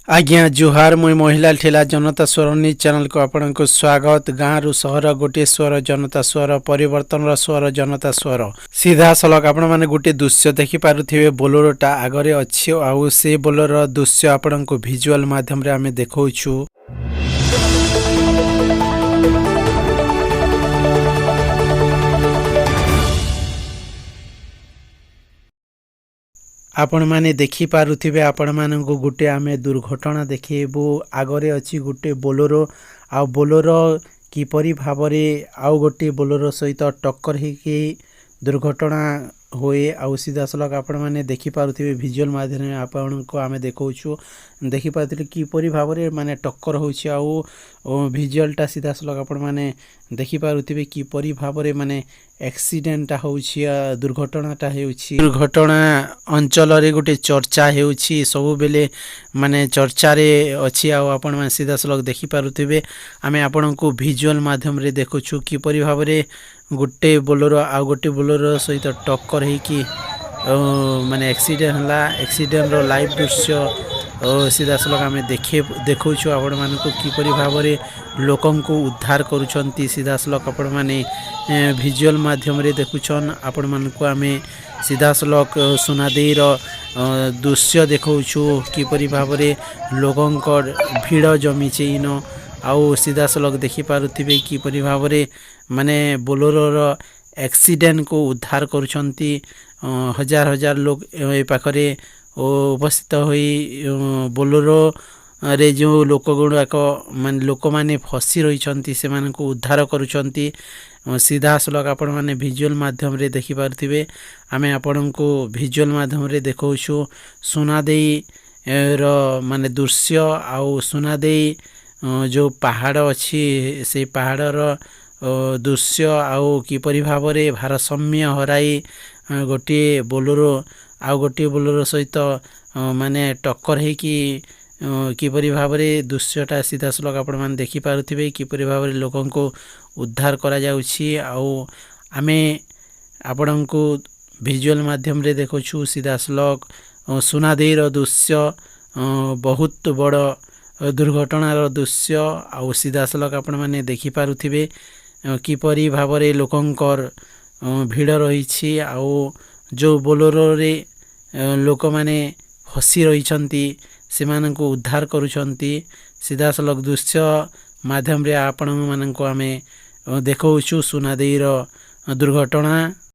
आज्ञा जुहार मुई महिला ठेला जनता स्वर न्यूज चैनल को आपण को स्वागत। गाँव रु सहर गोटे स्वर जनता स्वर परिवर्तन स्वर जनता स्वर सीधा सलक आपण माने गोटे दृश्य देखि पारुथिबे। बोलेरोटा आगरे अछि आउ से बोलेरो दृश्य आपण को विजुअल माध्यम रे आमे देखौछु। आपण माने देखि पारुथिबे आपण माननको गुटे आमे दुर्घटना देखिबु। आगरे अछि गुटे बोलेरो आ बोलेरो किपरि भाबरे आउ गोटे बोलेरो सहित टक्कर हेकि दुर्घटना होए आउ सीधा सलक आपण माने देखि पारुथिबे। विजुअल माध्यम रे आपनको आमे देखौछु। देखि पारुथिबे किपरि भाबरे माने टक्कर होछि आउ विजुअलटा सीधा सलक आपण माने देखि पारुथिबे किपरि भाबरे माने एक्सीडेंटटा होछि दुर्घटनाटा हेउछि। दुर्घटना अंचल रे गोटे चर्चा हेउछि सब बेले माने चर्चा रे अछि आउ आपण माने सीधा सलक देखि पारुथिबे। आमे आपनको विजुअल माध्यम रे देखौछु किपरि भाबरे गोटे बोलेरो आ गोटे बोलेरो सहित टक्कर हेकि माने एक्सीडेंट हला। एक्सीडेंट रो लाइव दृश्य सीधा सलक आमे देखौछु आपण मानको किपरि भाबरे लोकंको उद्धार करूछंती। सीधा सलक आपण माने विजुअल माध्यम रे देखुछन। आपण मानको आमे सीधा सलक सुनादेईर दृश्य देखौछु किपरि भाबरे लोकंकर भीड़ जमीचे इन आउ सीधा सलक देखि पारुथिबे किपरि भाबरे माने बोलेरो एक्सीडेंट को उद्धार करूछंती। हजार हजार लोग ए पाखरे उपस्थित होई बोलेरो रे जो लोक गुड़ाक मान लोक माने फसी रहिछंती से मानको उद्धार करूछंती। सीधा सलक आपण माने विजुअल माध्यम रे देखि पारुथिबे। आमे आपणको विजुअल माध्यम रे देखौछु सुनादेई रो माने दृश्य आउ सुनादेई जो पहाड़ अछि से पहाड़र दृश्य आउ किपरि भाबरे भारसाम्य हराई गोटे बोलेरो आउ गोटे बोलेरो सहित माने टक्कर हेकि किपरि भाबरे दृश्यटा सीधा सलक आपण माने देखि पारुथिबे किपरि भाबरे लोकंको उद्धार करा जाउछि। आउ आमे आपणको विजुअल माध्यम रे देखौछु सीधा सलक सुनादेईर दृश्य बहुत बड़ दुर्घटनार दृश्य आउ सीधा सलक आपण माने देखि पारुथिबे किपरि भाबरे लोकंकर भीड़ रहिछि आउ जो बोलेरो रे लोक माने फसी रहिछंती सेमाननको उद्धार करूछंती। सीधा सलक दृश्य माध्यम रे आपण माननको आमे देखौछु सुनादेईर दुर्घटना।